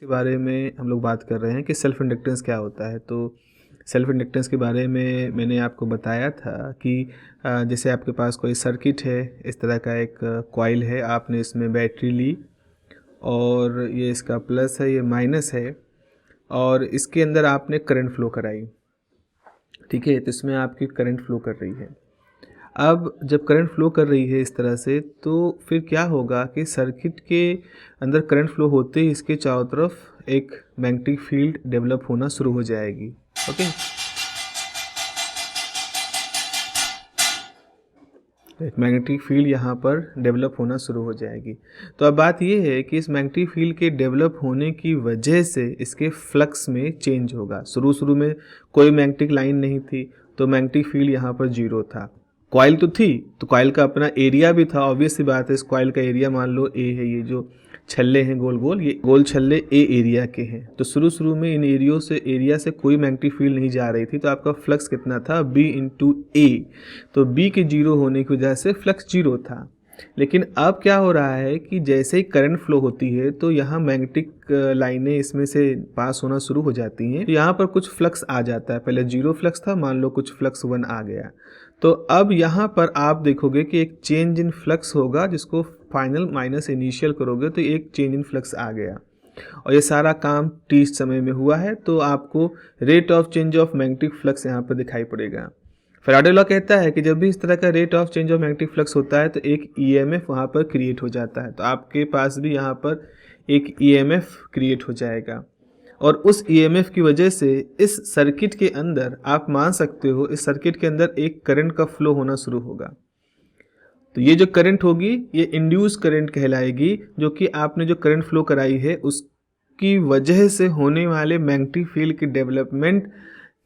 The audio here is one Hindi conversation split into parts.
के बारे में हम लोग बात कर रहे हैं कि सेल्फ इंडक्टेंस क्या होता है। तो सेल्फ इंडक्टेंस के बारे में मैंने आपको बताया था कि जैसे आपके पास कोई सर्किट है, इस तरह का एक कॉइल है, आपने इसमें बैटरी ली और ये इसका प्लस है, ये माइनस है और इसके अंदर आपने करंट फ्लो कराई। ठीक है, तो इसमें आपकी करंट फ्लो कर रही है। अब जब करंट फ्लो कर रही है इस तरह से, तो फिर क्या होगा कि सर्किट के अंदर करंट फ्लो होते ही इसके चारों तरफ एक मैग्नेटिक फील्ड डेवलप होना शुरू हो जाएगी। ओके, एक मैग्नेटिक फील्ड यहाँ पर डेवलप होना शुरू हो जाएगी। तो अब बात ये है कि इस मैग्नेटिक फील्ड के डेवलप होने की वजह से इसके फ्लक्स में चेंज होगा। शुरू में कोई मैग्नेटिक लाइन नहीं थी, तो मैग्नेटिक फील्ड यहाँ पर जीरो था। कॉइल तो थी, तो कॉइल का अपना एरिया भी था। ऑब्वियस सी बात है, इस कॉइल का एरिया मान लो ए है, ये जो छल्ले हैं गोल गोल, ये गोल छल्ले ए एरिया के हैं। तो शुरू में इन एरिया से कोई मैग्नेटिक फील्ड नहीं जा रही थी, तो आपका फ्लक्स कितना था, बी इंटू ए। तो बी के जीरो होने की वजह से फ्लक्स जीरो था। लेकिन अब क्या हो रहा है कि जैसे ही करंट फ्लो होती है तो यहाँ मैग्नेटिक लाइनें इसमें से पास होना शुरू हो जाती हैं। तो यहाँ पर कुछ फ्लक्स आ जाता है। पहले जीरो फ्लक्स था, मान लो कुछ फ्लक्स 1 आ गया। तो अब यहाँ पर आप देखोगे कि एक चेंज इन फ्लक्स होगा, जिसको फाइनल माइनस इनिशियल करोगे तो एक चेंज इन फ्लक्स आ गया। और ये सारा काम t समय में हुआ है, तो आपको rate of change of magnetic flux यहाँ पर दिखाई पड़ेगा। फैराडे लॉ कहता है कि जब भी इस तरह का rate of change of magnetic flux होता है तो एक ईएमएफ वहाँ पर क्रिएट हो जाता है। तो आपके पास भी यहाँ पर एक ईएमएफ क्रिएट हो जाएगा और उस ईएमएफ की वजह से इस सर्किट के अंदर आप मान सकते हो, इस सर्किट के अंदर एक करंट का फ्लो होना शुरू होगा। तो ये जो करंट होगी ये इंड्यूस करंट कहलाएगी, जो कि आपने जो करंट फ्लो कराई है उसकी वजह से होने वाले मैग्नेटिक फील्ड के डेवलपमेंट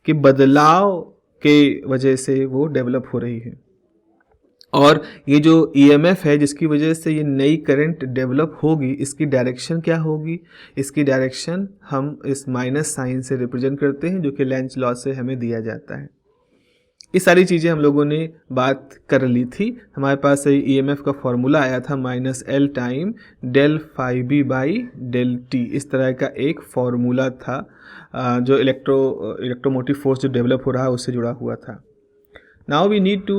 के बदलाव के वजह से वो डेवलप हो रही है। और ये जो ईएमएफ है जिसकी वजह से ये नई करंट डेवलप होगी, इसकी डायरेक्शन क्या होगी, इसकी डायरेक्शन हम इस माइनस साइन से रिप्रेजेंट करते हैं, जो कि लेंज लॉ से हमें दिया जाता है। ये सारी चीज़ें हम लोगों ने बात कर ली थी। हमारे पास ईएमएफ का फॉर्मूला आया था -L time del phi B by del t. इस तरह का एक फॉर्मूला था जो इलेक्ट्रोमोटिव फोर्स जो डेवलप हो रहा है उससे जुड़ा हुआ था। Now we need to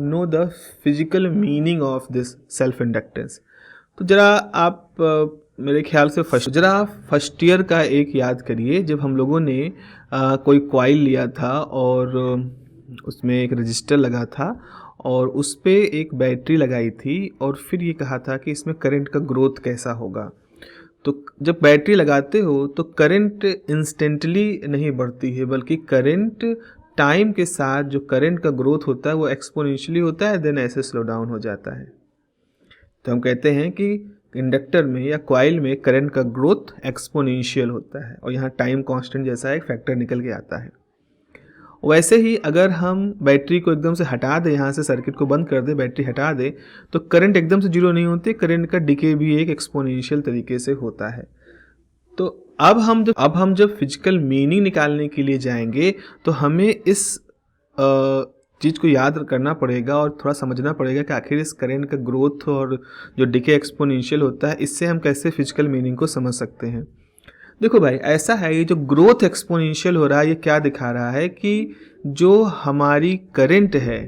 know the physical meaning of this self inductance. तो ज़रा आप मेरे ख्याल से फर्स्ट ईयर का एक याद करिए, जब हम लोगों ने कोई कॉइल लिया था और उसमें एक रजिस्टर लगा था और उस पे एक बैटरी लगाई थी और फिर ये कहा था कि इसमें करंट का ग्रोथ कैसा होगा। तो जब बैटरी लगाते हो तो करंट इंस्टेंटली नहीं बढ़ती है, बल्कि करंट टाइम के साथ जो करंट का ग्रोथ होता है वो एक्सपोनेंशियली होता है, देन ऐसे स्लो डाउन हो जाता है। तो हम कहते हैं कि इंडक्टर में या कॉइल में करंट का ग्रोथ एक्सपोनेंशियल होता है और यहाँ टाइम कांस्टेंट जैसा एक फैक्टर निकल के आता है। वैसे ही अगर हम बैटरी को एकदम से हटा दें, यहाँ से सर्किट को बंद कर दें, बैटरी हटा दें, तो करंट एकदम से जीरो नहीं होती, करंट का डिके भी एक एक्सपोनेंशियल तरीके से होता है। तो अब हम जब फिजिकल मीनिंग निकालने के लिए जाएंगे तो हमें इस चीज़ को याद करना पड़ेगा और थोड़ा समझना पड़ेगा कि आखिर इस करंट का ग्रोथ और जो डिके एक्सपोनेंशियल होता है, इससे हम कैसे फिजिकल मीनिंग को समझ सकते हैं। देखो भाई, ऐसा है, ये जो ग्रोथ एक्सपोनेंशियल हो रहा है ये क्या दिखा रहा है कि जो हमारी करंट है,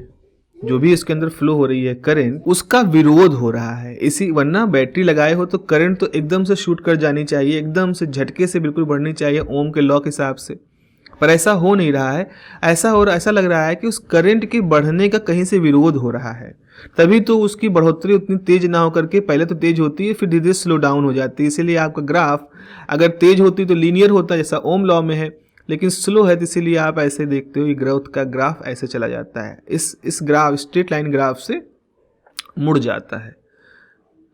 जो भी इसके अंदर फ्लो हो रही है करंट, उसका विरोध हो रहा है। इसी वरना बैटरी लगाए हो तो करंट तो एकदम से शूट कर जानी चाहिए, एकदम से झटके से बिल्कुल बढ़नी चाहिए ओम के लॉ के हिसाब से, पर ऐसा हो नहीं रहा है। ऐसा लग रहा है कि उस करंट के बढ़ने का कहीं से विरोध हो रहा है, तभी तो उसकी बढ़ोतरी उतनी तेज ना होकर के पहले तो तेज होती है फिर धीरे धीरे स्लो डाउन हो जाती है। इसीलिए आपका ग्राफ अगर तेज होती तो लीनियर होता जैसा ओम लॉ में है, लेकिन स्लो है तो इसीलिए आप ऐसे देखते हो ये ग्रोथ का ग्राफ ऐसे चला जाता है, इस ग्राफ स्ट्रेट लाइन ग्राफ से मुड़ जाता है।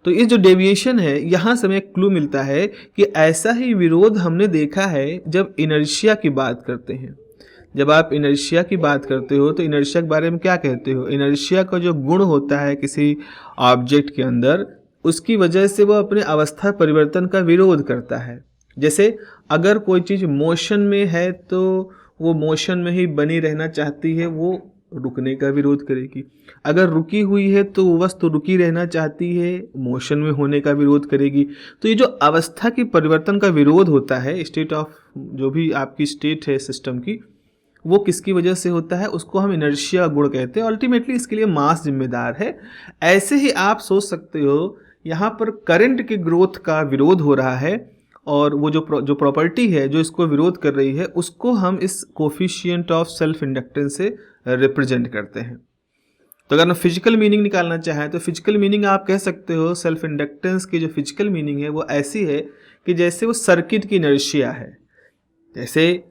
तो ये जो डेविएशन है, यहाँ से हमें एक क्लू मिलता है कि ऐसा ही विरोध हमने देखा है जब इनर्शिया की बात करते हैं। जब आप इनर्शिया की बात करते हो तो इनर्शिया के बारे में क्या कहते हो, इनर्शिया का जो गुण होता है किसी ऑब्जेक्ट के अंदर, उसकी वजह से वो अपने अवस्था परिवर्तन का विरोध करता है। जैसे अगर कोई चीज़ मोशन में है तो वो मोशन में ही बनी रहना चाहती है, वो रुकने का विरोध करेगी। अगर रुकी हुई है तो वो वस्तु रुकी रहना चाहती है, मोशन में होने का विरोध करेगी। तो ये जो अवस्था की परिवर्तन का विरोध होता है, स्टेट ऑफ, जो भी आपकी स्टेट है सिस्टम की, वो किसकी वजह से होता है, उसको हम इनर्शिया गुण कहते हैं। अल्टीमेटली इसके लिए मास जिम्मेदार है। ऐसे ही आप सोच सकते हो यहाँ पर करंट के ग्रोथ का विरोध हो रहा है, और वो जो प्रॉपर्टी है जो इसको विरोध कर रही है, उसको हम इस कोफिशिएंट ऑफ सेल्फ इंडक्टेंस से रिप्रेजेंट करते हैं। तो अगर हम फिजिकल मीनिंग निकालना चाहें तो फिजिकल मीनिंग आप कह सकते हो सेल्फ इंडक्टेंस की जो फिजिकल मीनिंग है वो ऐसी है कि जैसे वो सर्किट की इनर्शिया है। जैसे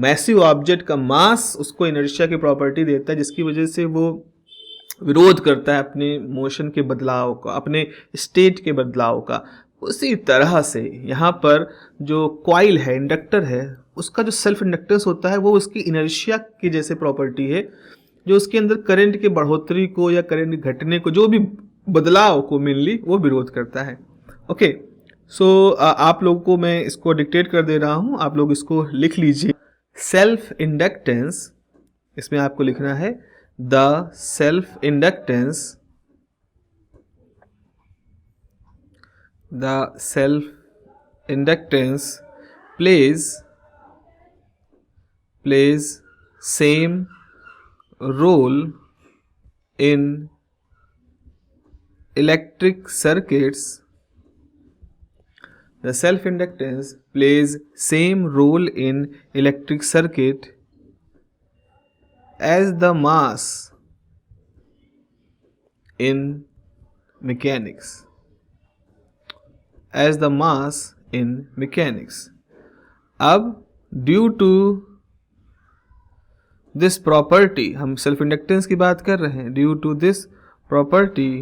मैसिव ऑब्जेक्ट का मास उसको इनर्शिया की प्रॉपर्टी देता है, जिसकी वजह से वो विरोध करता है अपने मोशन के बदलाव का, अपने स्टेट के बदलाव का। उसी तरह से यहाँ पर जो कॉइल है, इंडक्टर है, उसका जो सेल्फ इंडक्टेंस होता है वो उसकी इनर्शिया की जैसे प्रॉपर्टी है, जो उसके अंदर करंट के बढ़ोतरी को या करंट के घटने को, जो भी बदलाव को मेनली वो विरोध करता है। ओके, सो आप लोगों को मैं इसको डिक्टेट कर दे रहा हूँ, आप लोग इसको लिख लीजिए। सेल्फ इंडक्टेंस, इसमें आपको लिखना है the self inductance, the self inductance plays same role in electric circuits. The self inductance plays same role in electric circuit as the mass in mechanics. As the mass in mechanics. अब ड्यू टू दिस प्रॉपर्टी, हम सेल्फ इंडक्टेंस की बात कर रहे हैं, due to this property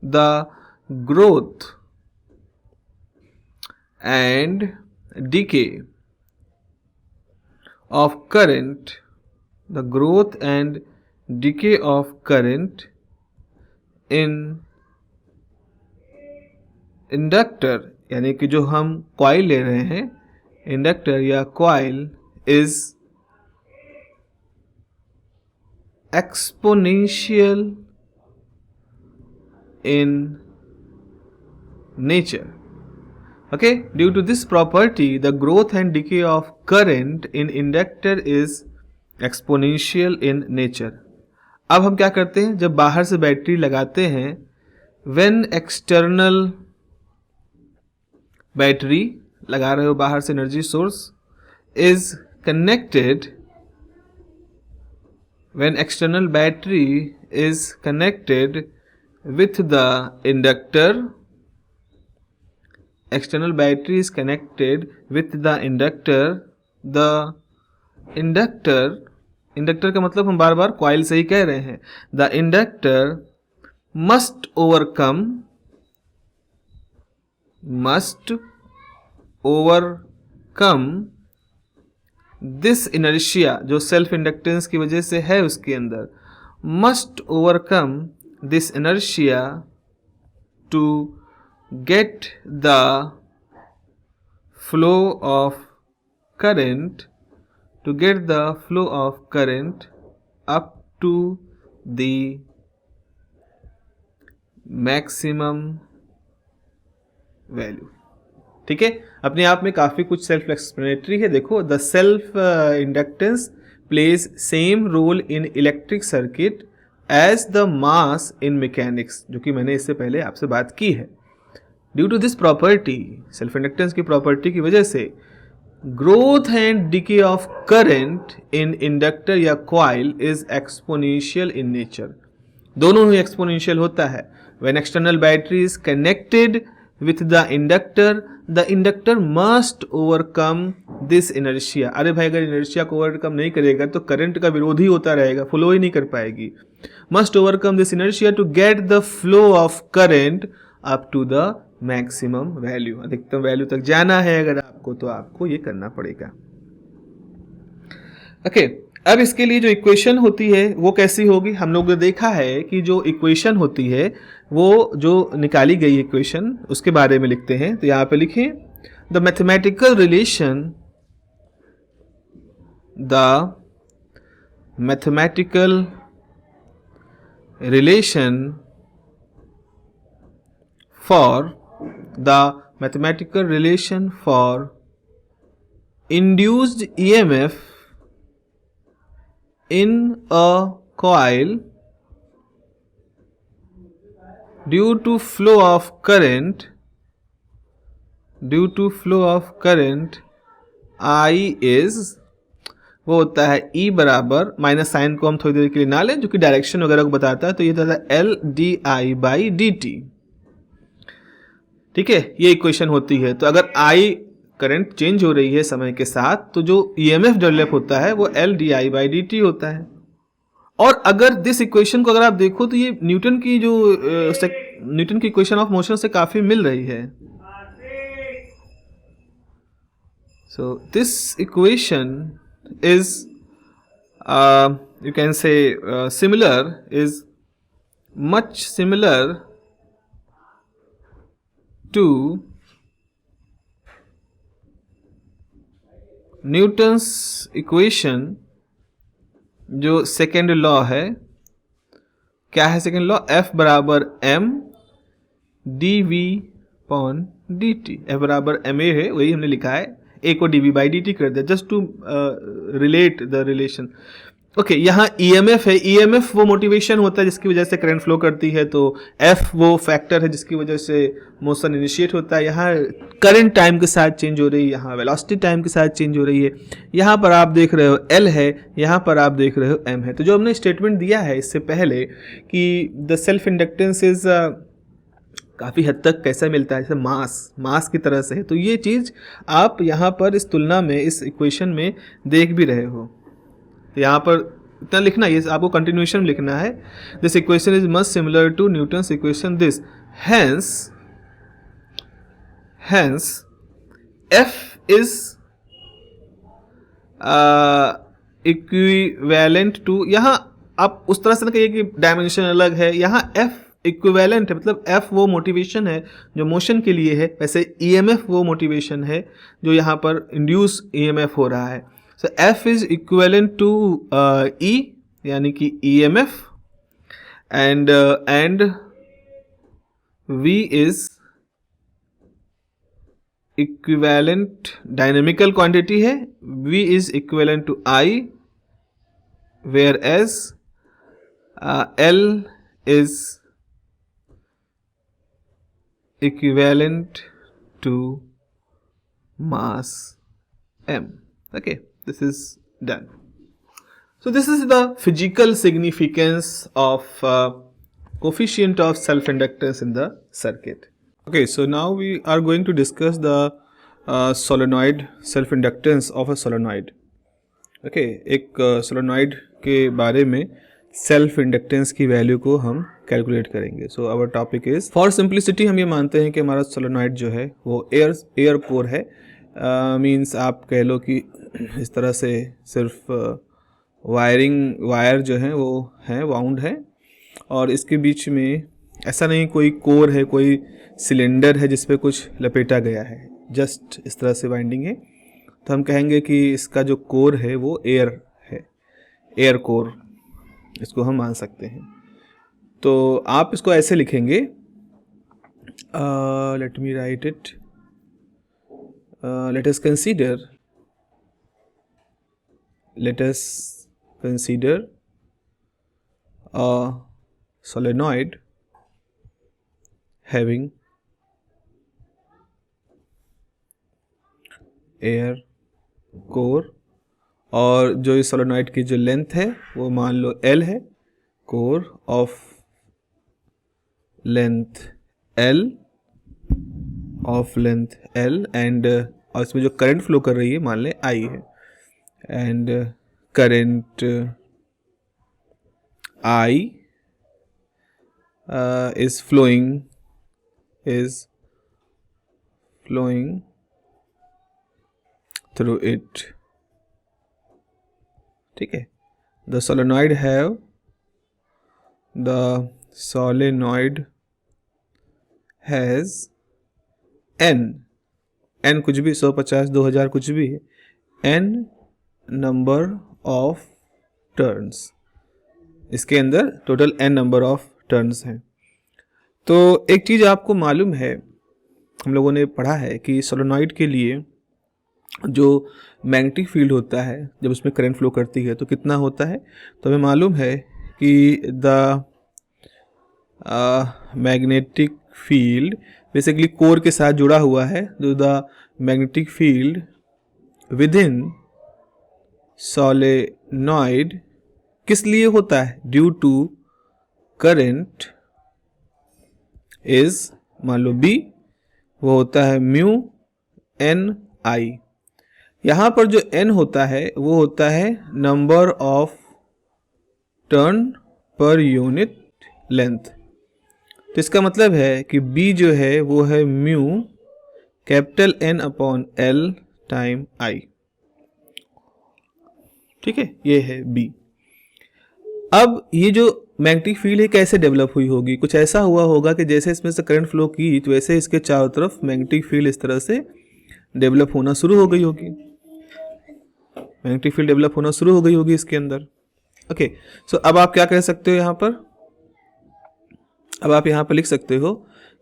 the growth and decay of current, the growth and decay of current in inductor, यानी कि जो हम कॉइल ले रहे हैं, इंडक्टर या coil, is exponential in nature. Okay, due to this property the growth and decay of current in inductor is exponential in nature. अब हम क्या करते हैं, जब बाहर से बैटरी लगाते हैं, व्हेन एक्सटर्नल बैटरी लगा रहे हो, बाहर से energy source is connected, when external battery is connected with the inductor, external battery is connected with the inductor, the inductor का मतलब हम बार बार कॉइल से ही कह रहे हैं, the inductor must overcome this inertia, जो सेल्फ इंडक्टेंस की वजह से है उसके अंदर, must overcome this inertia to get the flow of current, to get the flow of current up to the maximum value. ठीक है, अपने आप में काफ़ी कुछ सेल्फ एक्सप्लेनेटरी है. देखो, the self inductance plays same role in electric circuit as the mass in mechanics, जो कि मैंने इससे पहले आपसे बात की है. Due to this property, self inductance की प्रॉपर्टी की वजह से, growth and decay of current in inductor या coil is exponential in nature. दोनों ही एक्सपोनेंशियल होता है. When external battery is connected with the inductor must overcome this inertia. अरे भाई, अगर इनर्शिया को ओवरकम नहीं करेगा तो करंट का विरोध ही होता रहेगा, फ्लो ही नहीं कर पाएगी. Must overcome this inertia to get the flow of current up to the maximum value. अधिकतम वैल्यू तक जाना है अगर आपको, तो आपको ये करना पड़ेगा. ओके, अब इसके लिए जो इक्वेशन होती है वो कैसी होगी. हम लोग ने देखा है कि जो इक्वेशन होती है वो जो निकाली गई इक्वेशन, उसके बारे में लिखते हैं. तो यहाँ पे लिखें, the mathematical relation, the mathematical relation for induced EMF in a coil due to flow of current I is, वो होता है E बराबर, माइनस साइन को हम थोड़ी देर के लिए ना लें जो कि डायरेक्शन वगैरह को बताता है, तो ये होता है LdI/dt। ठीक है, ये इक्वेशन होती है। तो अगर I करंट चेंज हो रही है समय के साथ, तो जो EMF डेवलप होता है वो LdI/dt होता है। और अगर दिस इक्वेशन को अगर आप देखो तो ये न्यूटन की जो न्यूटन की इक्वेशन ऑफ मोशन से काफी मिल रही है। So this equation is you can say is much similar to Newton's equation, जो सेकेंड लॉ है। क्या है सेकेंड लॉ? F बराबर m dV/dt। F बराबर ma है, वही हमने लिखा है, a को dV/dt कर दिया just to relate the relation. Okay, यहाँ EMF है, EMF वो मोटिवेशन होता है जिसकी वजह से करंट फ्लो करती है, तो F वो फैक्टर है जिसकी वजह से मोशन इनिशिएट होता है। यहाँ करंट टाइम के साथ चेंज हो रही है, यहाँ वेलोसिटी टाइम के साथ चेंज हो रही है। यहाँ पर आप देख रहे हो L है, यहाँ पर आप देख रहे हो M है। तो जो हमने स्टेटमेंट दिया है इससे पहले कि द सेल्फ इंडक्टेंस इज काफ़ी हद तक कैसा मिलता है, जैसे मास की तरह से है। तो ये चीज़ आप यहाँ पर इस तुलना में, इस इक्वेशन में देख भी रहे हो। तो यहाँ पर इतना लिखना, ये आपको कंटिन्यूएशन में लिखना है। This equation is much similar to Newton's equation this, hence F is equivalent to, यहाँ आप उस तरह से ना कहिए कि डायमेंशन अलग है, यहाँ F इक्विवेलेंट है, मतलब F वो मोटिवेशन है जो मोशन के लिए है, वैसे EMF वो मोटिवेशन है जो यहाँ पर इंड्यूस EMF हो रहा है। So F is equivalent to E यानी कि EMF, and V is equivalent, dynamical quantity है, V is equivalent to I, whereas L is equivalent to mass m. Okay, this is done. So this is the physical significance of coefficient of self inductance in the circuit. Okay, so now we are going to discuss the solenoid self inductance of a solenoid. Okay, एक solenoid के बारे में सेल्फ इंडक्टेंस की वैल्यू को हम कैलकुलेट करेंगे। So our topic is, for simplicity हम ये मानते हैं कि हमारा सोलेनॉइड जो है वो एयर कोर है। मींस आप कह लो कि इस तरह से सिर्फ वायर जो है वो है, वाउंड है, और इसके बीच में ऐसा नहीं कोई कोर है, कोई सिलेंडर है जिस पे कुछ लपेटा गया है, जस्ट इस तरह से वाइंडिंग है। तो हम कहेंगे कि इसका जो कोर है वो एयर है, एयर कोर इसको हम मान सकते हैं। तो आप इसको ऐसे लिखेंगे, let me right it, let us consider a solenoid having air core, और जो इस सोलेनॉइड की जो लेंथ है वो मान लो L है, core of length L, and और इसमें जो करंट फ्लो कर रही है मान लें I है, and current I is flowing through it. ठीक है, the solenoid has n कुछ भी, 150 2000 कुछ भी है, n number of टर्न्स, इसके अंदर total n number of turns हैं। तो एक चीज़ आपको मालूम है, हम लोगों ने पढ़ा है कि सोलेनॉइड के लिए जो मैग्नेटिक फील्ड होता है जब उसमें करंट फ्लो करती है तो कितना होता है, तो हमें मालूम है कि the magnetic field basically core के साथ जुड़ा हुआ है, जो the magnetic field with in solenoid किस लिए होता है, ड्यू टू करंट इज, मान लो बी, वो होता है म्यू एन आई। यहाँ पर जो n होता है वो होता है number of turn per unit length. तो इसका मतलब है कि b जो है वो है mu capital N upon L time I। ठीक है, ये है b। अब ये जो मैग्नेटिक फील्ड है कैसे डेवलप हुई होगी, कुछ ऐसा हुआ होगा कि जैसे इसमें से करंट फ्लो की तो वैसे इसके चारों तरफ मैग्नेटिक फील्ड इस तरह से डेवलप होना शुरू हो गई होगी, मैग्नेटिक फील्ड डेवलप होना शुरू हो गई होगी इसके अंदर। ओके, सो अब आप क्या कह सकते हो यहाँ पर, अब आप यहाँ पर लिख सकते हो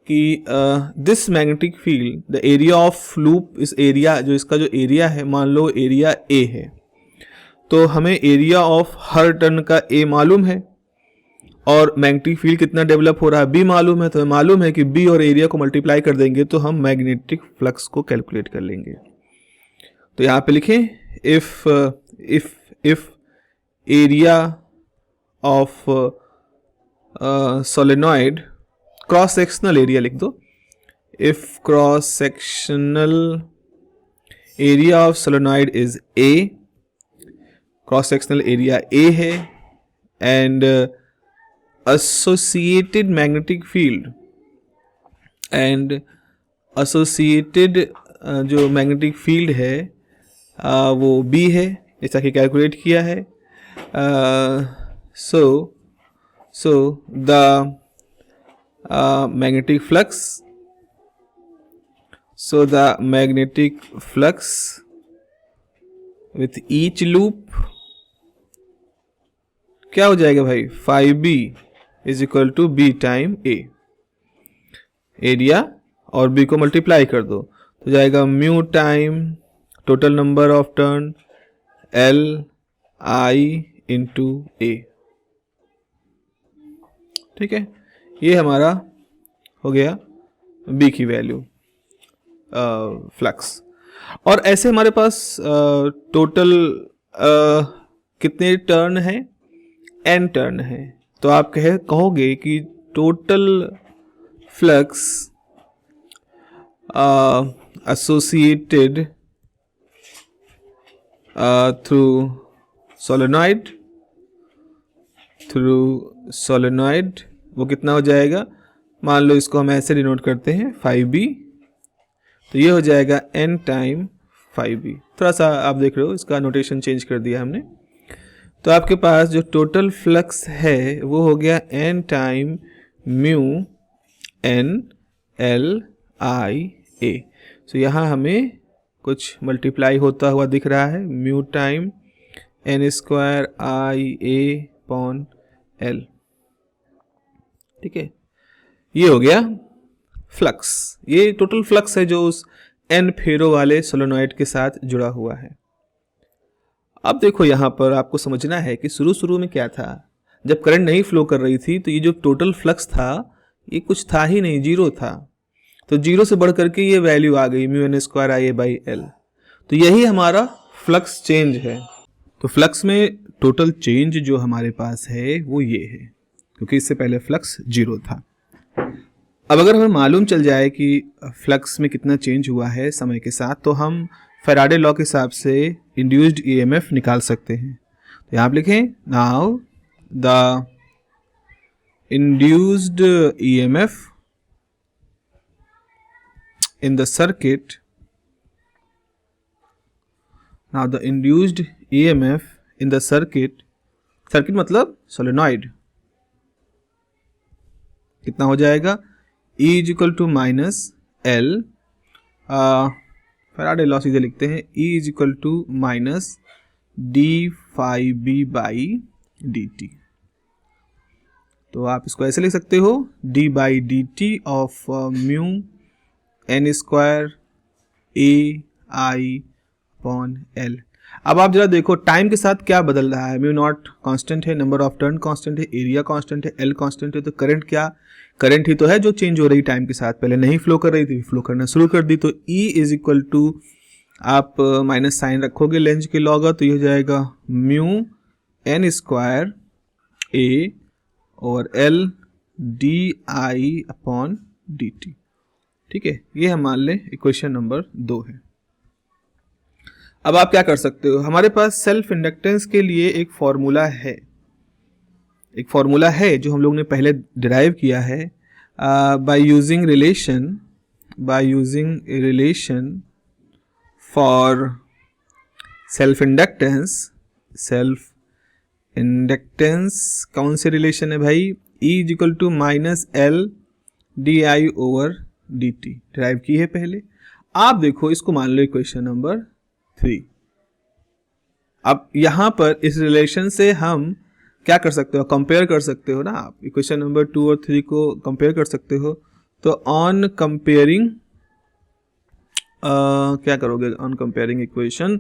कि this magnetic field the area of loop, इस एरिया जो इसका जो एरिया है, मान लो एरिया ए है, तो हमें एरिया ऑफ हर टर्न का ए मालूम है और मैग्नेटिक फील्ड कितना डेवलप हो रहा है बी मालूम है। तो हमें मालूम है कि बी और एरिया को मल्टीप्लाई कर देंगे तो हम मैग्नेटिक फ्लक्स को कैलकुलेट कर लेंगे। तो यहाँ पे लिखें if area of solenoid, cross sectional area लिख दो, if cross sectional area of solenoid is A, cross sectional area A है, and associated magnetic field and associated जो मैग्नेटिक फील्ड है वो B है, जैसा कि कैलकुलेट किया है। So the magnetic flux with each loop क्या हो जाएगा भाई, 5B is equal to B time A। Area और B को मल्टीप्लाई कर दो तो जाएगा mu time total number of turn L I into A। ठीक है, ये हमारा हो गया B की वैल्यू फ्लक्स। और ऐसे हमारे पास टोटल कितने टर्न हैं, n टर्न है। तो आप कहोगे कि total flux associated through solenoid वो कितना हो जाएगा, मान लो इसको हम ऐसे डिनोट करते हैं 5B, तो ये हो जाएगा n टाइम 5B। थोड़ा सा आप देख रहे हो इसका नोटेशन चेंज कर दिया हमने। तो आपके पास जो टोटल फ्लक्स है वो हो गया n time mu n L I A। सो यहाँ हमें कुछ मल्टीप्लाई होता हुआ दिख रहा है, mu time n square I A upon L। ठीक है, ये हो गया फ्लक्स, ये टोटल फ्लक्स है जो उस n फेरो वाले सोलेनॉइड के साथ जुड़ा हुआ है। अब देखो यहाँ पर आपको समझना है कि शुरू में क्या था, जब करंट नहीं फ्लो कर रही थी तो ये जो टोटल फ्लक्स था ये कुछ था ही नहीं, जीरो था। तो जीरो से बढ़ करके ये वैल्यू आ गई mu n square I A by L. तो यही हमारा फ्लक्स चेंज है। तो फ्लक्स में टोटल चेंज जो हमारे पास है वो ये है, क्योंकि इससे पहले फ्लक्स जीरो था। अब अगर हमें मालूम चल जाए कि फ्लक्स में कितना चेंज हुआ है समय के साथ, तो हम फैराडे लॉ के हिसाब से इंड्यूस्ड ईएमएफ निकाल सकते हैं। तो यहाँ आप लिखें, now the induced EMF in the circuit, now the induced EMF in the circuit मतलब सोलेनॉइड, कितना हो जाएगा, E is equal to minus L, Faraday law सीधे लिखते हैं, E is equal to minus d phi B by d t. तो आप इसको ऐसे लिख सकते हो, d by d t of mu N square A I upon L. अब आप जरा देखो टाइम के साथ क्या बदल रहा है। म्यू नॉट कांस्टेंट है, नंबर ऑफ टर्न कांस्टेंट है, एरिया कांस्टेंट है, एल कांस्टेंट है, तो करंट क्या, करंट ही तो है जो चेंज हो रही टाइम के साथ। पहले नहीं फ्लो कर रही थी, फ्लो करना शुरू कर दी। तो E इज इक्वल टू, आप माइनस साइन रखोगे लेंज के लॉग, तो ये हो जाएगा म्यू एन स्क्वायर ए और एल डी आई अपॉन डी टी। ठीक है, ये हम मान लें इक्वेशन नंबर 2 है। अब आप क्या कर सकते हो, हमारे पास सेल्फ इंडक्टेंस के लिए एक फॉर्मूला है, एक फॉर्मूला है जो हम लोग ने पहले डिराइव किया है by using relation for self inductance. कौन से रिलेशन है भाई, E is equal to minus L d I over d t, derive की है पहले। आप देखो इसको मान लो इक्वेशन नंबर 3। अब यहां पर इस रिलेशन से हम क्या कर सकते हो, कंपेयर कर सकते हो ना आप, इक्वेशन नंबर 2 और 3 को कंपेयर कर सकते हो। तो ऑन कंपेयरिंग क्या करोगे, on comparing equation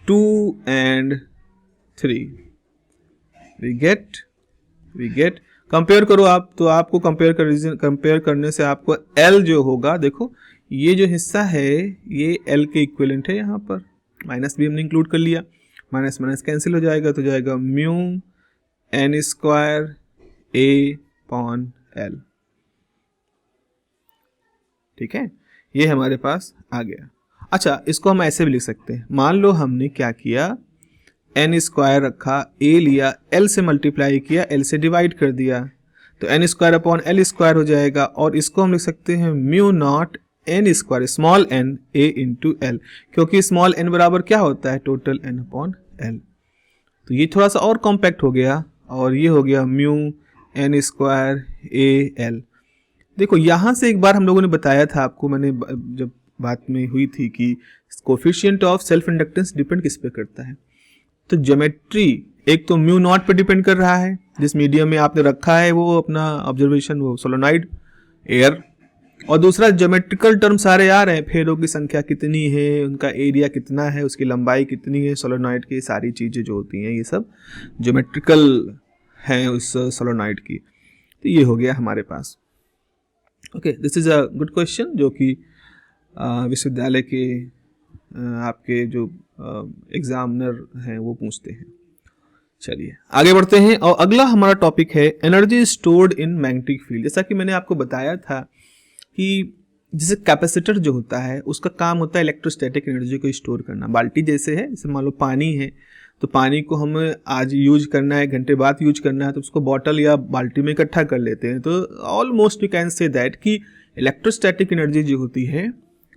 2 and 3 we get compare करो आप, तो आपको कंपेयर करने से आपको L जो होगा, देखो ये जो हिस्सा है ये L के इक्विवेलेंट है, यहाँ पर माइनस भी हमने इंक्लूड कर लिया, माइनस माइनस कैंसिल हो जाएगा, तो जाएगा म्यू एन स्क्वायर ए पॉन एल। ठीक है, ये हमारे पास आ गया। अच्छा, इसको हम ऐसे भी लिख सकते हैं, मान लो हमने क्या किया, एन स्क्वायर रखा, ए लिया, एल से मल्टीप्लाई किया, एल से डिवाइड कर दिया, तो N square upon L square हो जाएगा। और इसको हम लिख सकते हैं mu not N square small n A into L, क्योंकि स्मॉल एन बराबर क्या होता है, टोटल एन अपॉन एल। तो ये थोड़ा सा और कॉम्पैक्ट हो गया, और ये हो गया mu N square A L. देखो यहाँ से एक बार हम लोगों ने बताया था आपको, मैंने जब बात में हुई थी कि coefficient of self inductance depend किस पे करता है। तो ज्योमेट्री एक तो म्यू नॉट पे डिपेंड कर रहा है, जिस मीडियम में आपने रखा है वो अपना ऑब्जर्वेशन, वो सोलोनाइड एयर, और दूसरा ज्योमेट्रिकल टर्म सारे आ रहे हैं, फेरों की संख्या कितनी है, उनका एरिया कितना है, उसकी लंबाई कितनी है, सोलोनाइड की सारी चीज़ें जो होती हैं ये सब ज्योमेट्रिकल हैं उस सोलोनाइड की। तो ये हो गया हमारे पास। Okay, this is a good question जो कि विश्वविद्यालय के आपके जो एग्जामिनर हैं वो पूछते हैं। चलिए आगे बढ़ते हैं, और अगला हमारा टॉपिक है energy stored in magnetic field. जैसा कि मैंने आपको बताया था कि जैसे कैपेसिटर जो होता है उसका काम होता है इलेक्ट्रोस्टैटिक एनर्जी को स्टोर करना। बाल्टी जैसे है, जैसे मान लो पानी है, तो पानी को हमें आज यूज करना है, घंटे बाद यूज करना है, तो उसको बॉटल या बाल्टी में इकट्ठा कर लेते हैं। तो almost you can say that कि इलेक्ट्रोस्टैटिक एनर्जी जो होती है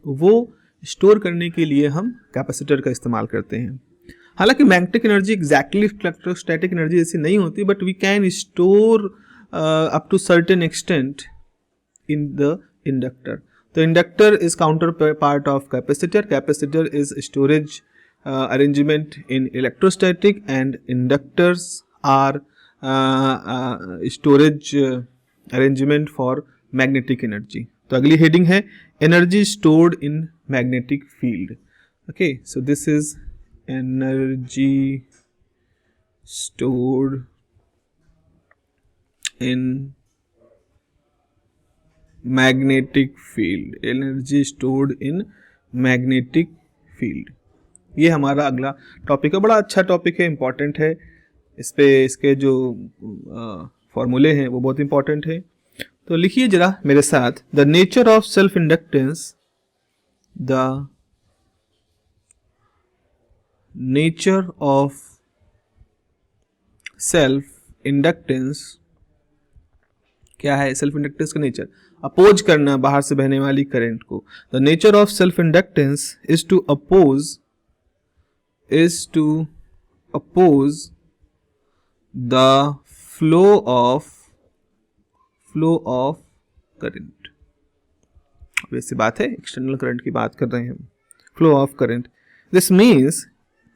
वो स्टोर करने के लिए हम कैपेसिटर का इस्तेमाल करते हैं। हालांकि magnetic energy exactly electrostatic energy जैसी नहीं होती, but we can store up to certain extent in the inductor. तो inductor is counterpart of capacitor, capacitor is storage arrangement in electrostatic, and inductors are storage arrangement for magnetic energy. तो अगली हेडिंग है energy stored in magnetic field. Okay, so this is energy stored in magnetic field, energy stored in magnetic field. ये हमारा अगला टॉपिक है, बड़ा अच्छा टॉपिक है, इंपॉर्टेंट है। इस पे इसके जो फॉर्मूले हैं वो बहुत इंपॉर्टेंट है। तो लिखिए जरा मेरे साथ, the nature of self inductance, the nature of self inductance क्या है, सेल्फ इंडक्टेंस का नेचर अपोज करना बाहर से बहने वाली करंट को। The nature of self inductance is to oppose the flow of current। वैसी बात है, एक्सटर्नल करंट की बात कर रहे हैं हम, flow of current. This means,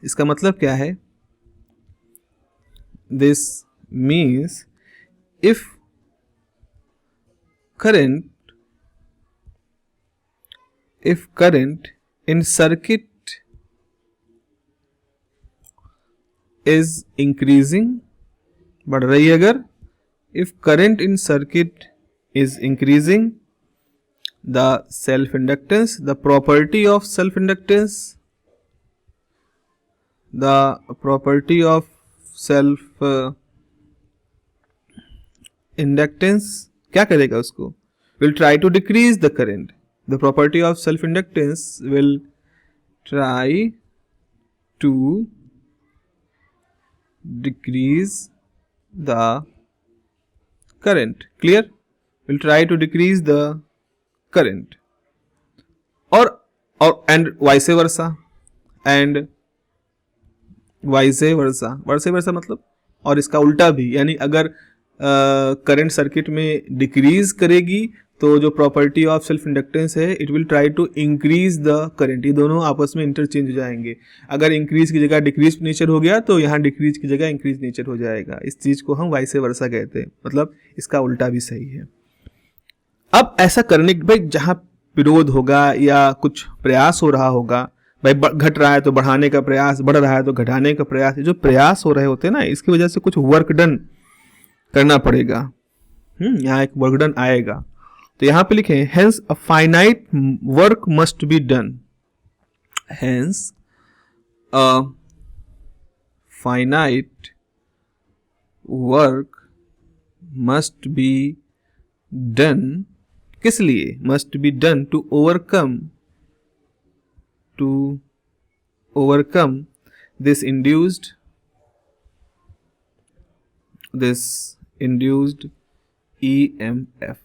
इसका मतलब क्या है this means if current in circuit is increasing, बढ़ रही है अगर, if current in circuit is increasing, the self inductance, the property of self inductance, the property of self inductance क्या करेगा उसको, will try to decrease the current. The property of self inductance will try to decrease the current. Clear? Will try to decrease the current. और and vice versa, and vice versa मतलब और इसका उल्टा भी, यानी अगर करंट सर्किट में डिक्रीज करेगी तो जो प्रॉपर्टी ऑफ सेल्फ इंडक्टेंस है it will try to increase the current. ये दोनों आपस में इंटरचेंज हो जाएंगे. अगर इंक्रीज की जगह डिक्रीज नेचर हो गया तो यहाँ डिक्रीज की जगह इंक्रीज नेचर हो जाएगा. इस चीज को हम वाइस वर्सा कहते हैं, मतलब इसका उल्टा भी सही है. अब ऐसा करने के भाई जहाँ विरोध होगा या कुछ प्रयास हो रहा होगा, भाई घट रहा है तो बढ़ाने का प्रयास, बढ़ रहा है तो घटाने का प्रयास, जो प्रयास हो रहे होते हैं ना, इसकी वजह से कुछ वर्क डन करना पड़ेगा. यहाँ एक वर्क डन आएगा. तो यहाँ पे लिखे hence a finite work must be done. Hence a finite work must be done. किस लिए must be done? To overcome this induced EMF.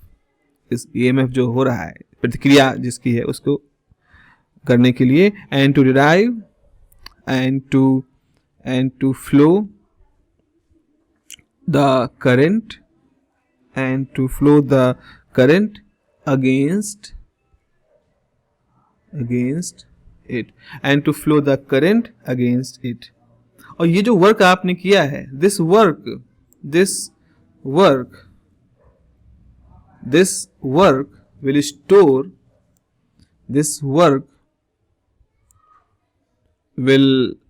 इस EMF जो हो रहा है, प्रतिक्रिया जिसकी है, उसको करने के लिए, and to derive and to flow the current against it. और ये जो वर्क आपने किया है, this work will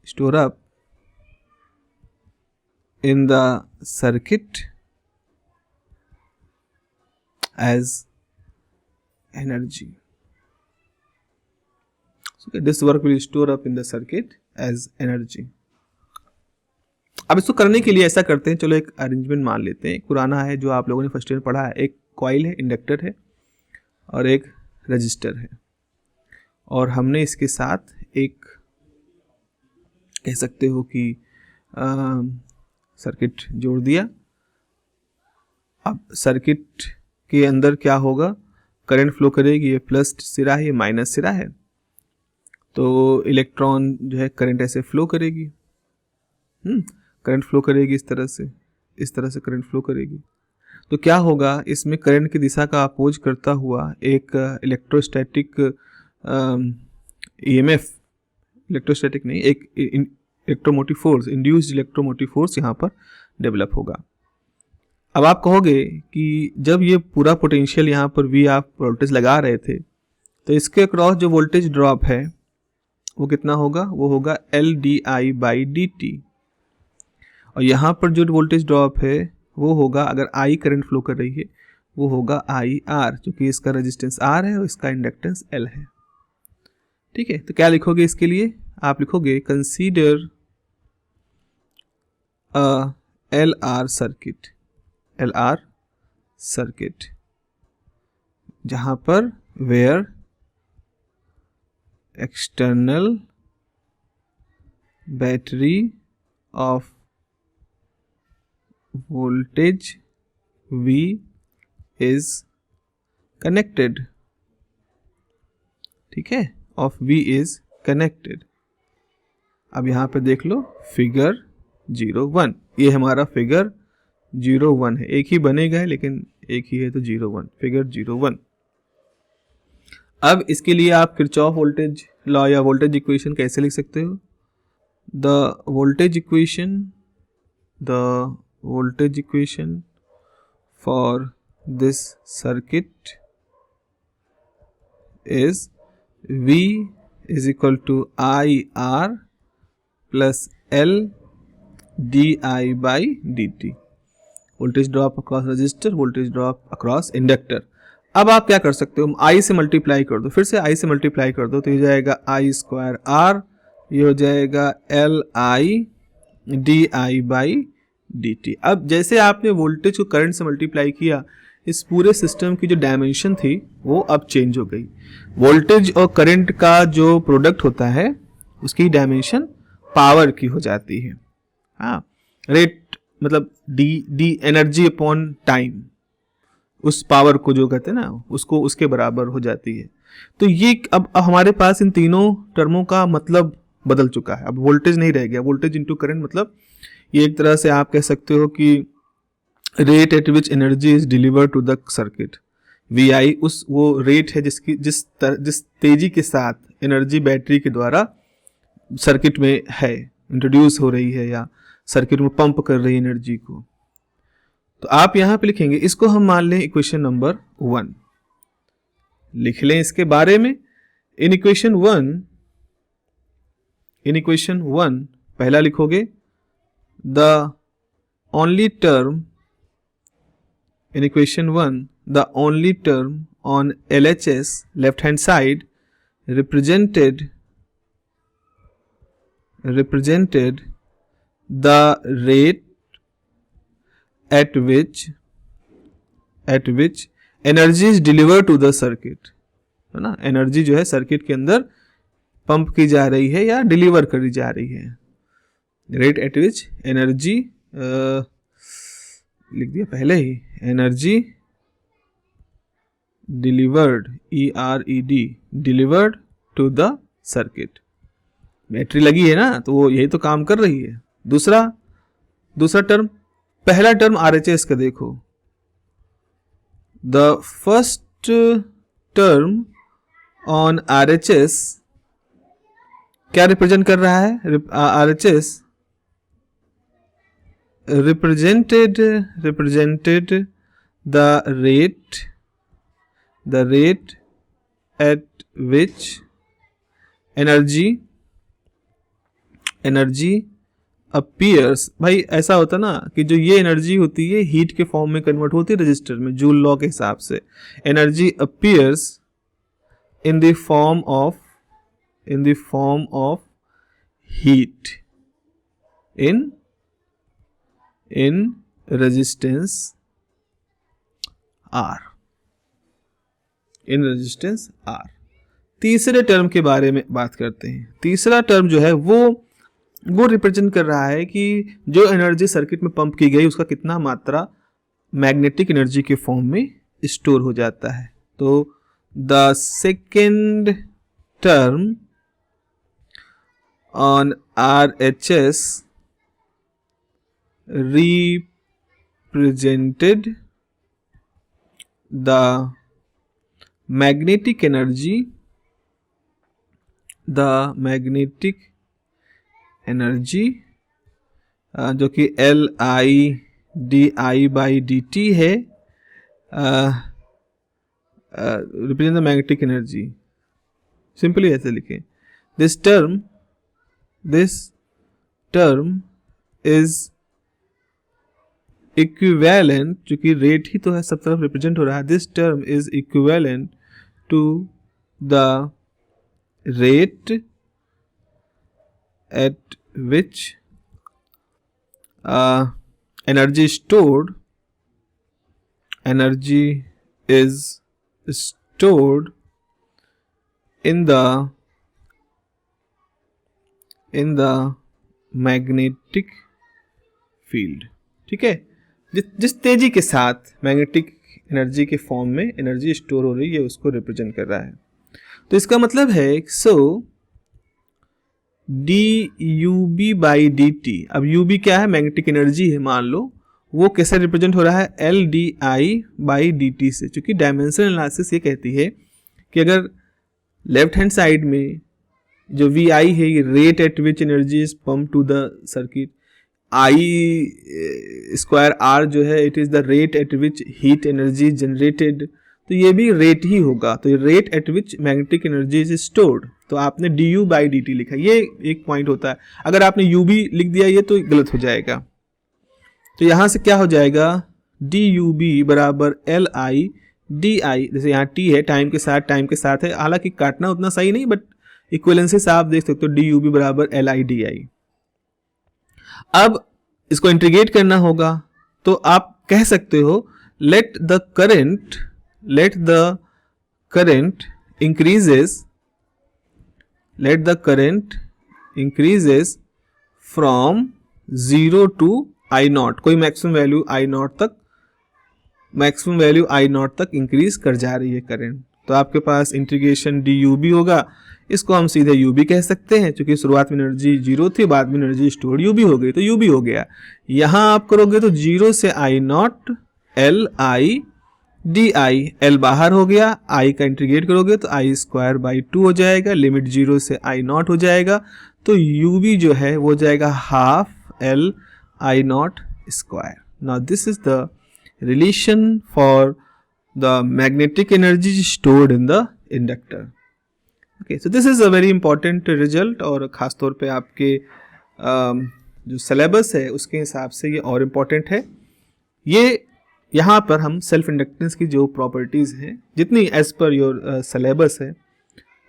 store up in the circuit as energy. So this work will store up in the circuit as energy. अब इसको करने के लिए ऐसा करते हैं, चलो एक अरेंजमेंट मान लेते हैं. पुराना है जो आप लोगों ने फर्स्ट ईयर पढ़ा है. एक कॉइल है, इंडक्टर है और एक रजिस्टर है, और हमने इसके साथ एक कह सकते हो कि सर्किट जोड़ दिया. अब सर्किट के अंदर क्या होगा, करंट फ्लो करेगी. ये प्लस सिरा है, ये माइनस सिरा है, तो इलेक्ट्रॉन जो है करंट ऐसे फ्लो करेगी. करंट फ्लो करेगी इस तरह से करंट फ्लो करेगी. तो क्या होगा, इसमें करंट की दिशा का अपोज करता हुआ एक इलेक्ट्रोस्टैटिक EMF, इलेक्ट्रोस्टैटिक नहीं, एक electromotive force, induced electromotive force यहाँ पर डेवलप होगा. अब आप कहोगे कि जब ये पूरा पोटेंशियल यहाँ पर V आप वोल्टेज लगा रहे थे, तो इसके अक्रॉस जो वोल्टेज ड्रॉप है वो कितना होगा, वो होगा LdI/dt. और यहाँ पर जो वोल्टेज ड्रॉप है वो होगा, अगर I करंट फ्लो कर रही है, वो होगा IR, क्योंकि इसका रेजिस्टेंस R है और इसका इंडक्टेंस L है. ठीक है, तो क्या लिखोगे इसके लिए, आप लिखोगे कंसीडर LR सर्किट, जहां पर where external battery of voltage V is connected. ठीक है, of V is connected. अब यहाँ पे देख लो फिगर 01, ये हमारा फिगर 01 है. एक ही बनेगा है लेकिन एक ही है, तो 01, फिगर 01. अब इसके लिए आप किरचॉफ वोल्टेज लॉ या वोल्टेज इक्वेशन कैसे लिख सकते हो? The voltage equation for this circuit is V is equal to IR plus L DI by dt. Voltage drop across register, voltage drop across inductor. अब आप क्या कर सकते हो, I से मल्टीप्लाई कर दो, फिर से I से मल्टीप्लाई कर दो तो ये जाएगा I स्क्वायर R, ये हो जाएगा LI DI बाई dt। अब जैसे आपने वोल्टेज को करंट से मल्टीप्लाई किया, इस पूरे सिस्टम की जो डायमेंशन थी वो अब चेंज हो गई। वोल्टेज और करंट का जो प्रोडक्ट होता है उसकी डायमेंशन पावर की हो जाती है। हाँ, रेट मतलब डी एनर्जी अपॉन टाइम, उस पावर को जो कहते हैं ना उसको उसके बराबर हो जाती है। तो ये अब हमारे पास इन तीनों टर्मों का मतलब बदल चुका है। अब वोल्टेज नहीं रह गया, वोल्टेज इंटू करंट मतलब ये एक तरह से आप कह सकते हो कि rate at which energy is delivered to the circuit. VI उस वो रेट है जिस तेजी के साथ एनर्जी बैटरी के द्वारा सर्किट में है, इंट्रोड्यूस हो रही है या सर्किट में पंप कर रही है एनर्जी को। तो आप यहाँ पे लिखेंगे, इसको हम मान लें इक्वेशन नंबर 1, लिख लें इसके बारे में। इन इक्वेशन 1 पहला लिखोगे the only term, in equation 1 the only term on LHS left hand side represented the rate at which energy is delivered to the circuit, है ना। एनर्जी जो है सर्किट के अंदर पंप की जा रही है या डिलीवर करी जा रही है। रेट एट विच एनर्जी लिख दिया पहले ही, energy delivered ERED delivered to the circuit. Battery लगी है ना तो वो यही तो काम कर रही है। दूसरा टर्म, पहला टर्म RHS का देखो, the first term on RHS क्या रिप्रेजेंट कर रहा है? RHS represented the rate at which energy appears। भाई ऐसा होता ना कि जो ये एनर्जी होती है हीट के फॉर्म में कन्वर्ट होती है रजिस्टर में, जूल लॉ के हिसाब से। Energy appears in the form of heat in resistance R। तीसरे टर्म के बारे में बात करते हैं। तीसरा टर्म जो है वो रिप्रेजेंट कर रहा है कि जो एनर्जी सर्किट में पंप की गई उसका कितना मात्रा मैग्नेटिक एनर्जी के फॉर्म में स्टोर हो जाता है। तो the second term on RHS represented the magnetic energy जो कि LI/DI by dt है, represent the magnetic energy। Simply ऐसे लिखें, this term is इक्विवेलेंट, चूंकि रेट ही तो है सब तरफ रिप्रेजेंट हो रहा है, this term is equivalent to the rate at which energy is stored in the magnetic field। ठीक है, जिस तेजी के साथ मैग्नेटिक एनर्जी के फॉर्म में एनर्जी स्टोर हो रही है उसको रिप्रेजेंट कर रहा है। तो इसका मतलब है dUB बाई dt। अब UB क्या है? मैग्नेटिक एनर्जी है मान लो, वो कैसे रिप्रेजेंट हो रहा है? LDI बाई dt से। चूंकि डायमेंशनल एनालिसिस ये कहती है कि अगर लेफ्ट हैंड साइड में जो वी आई है ये rate at which energy is pump to the circuit, I square R जो है it is the rate at which heat energy generated, तो ये भी रेट ही होगा। तो rate at which magnetic energy is stored, तो आपने d U by d t लिखा, ये एक पॉइंट होता है। अगर आपने यू बी लिख दिया ये तो गलत हो जाएगा। तो यहाँ से क्या हो जाएगा, डी यू बी बराबर एल आई डी आई, जैसे यहाँ टी है टाइम के साथ है, हालांकि काटना उतना सही नहीं बट इक्विवेलेंस से आप देख सकते हो डी यू बी बराबर एल आई डी आई। अब इसको इंटीग्रेट करना होगा तो आप कह सकते हो let the current increases from 0 to I not, कोई मैक्सिमम वैल्यू आई नॉट तक इंक्रीज कर जा रही है करंट। तो आपके पास इंटीग्रेशन डी यू बी होगा, इसको हम सीधे यू बी कह सकते हैं क्योंकि शुरुआत में एनर्जी 0 थी, बाद में एनर्जी स्टोर यू बी हो गई तो यू बी हो गया। यहाँ आप करोगे तो 0 से I not L I D I, L बाहर हो गया, आई का इंटीग्रेट करोगे तो आई स्क्वायर बाई 2 हो जाएगा, लिमिट 0 से आई नॉट हो जाएगा, तो यू बी जो है वो जाएगा half L I not square. Now this is the relation for the magnetic energy stored in the inductor. Okay, so this is a very important result, और ख़ास तौर पे आपके जो सिलेबस है उसके हिसाब से ये और इम्पॉर्टेंट है। ये यहाँ पर हम सेल्फ इंडक्टेंस की जो प्रॉपर्टीज़ हैं जितनी एज पर योर सिलेबस है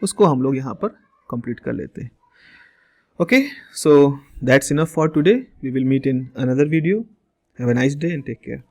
उसको हम लोग यहाँ पर कंप्लीट कर लेते हैं। Okay, so that's enough for today, we will meet in another video. Have a nice day and take care.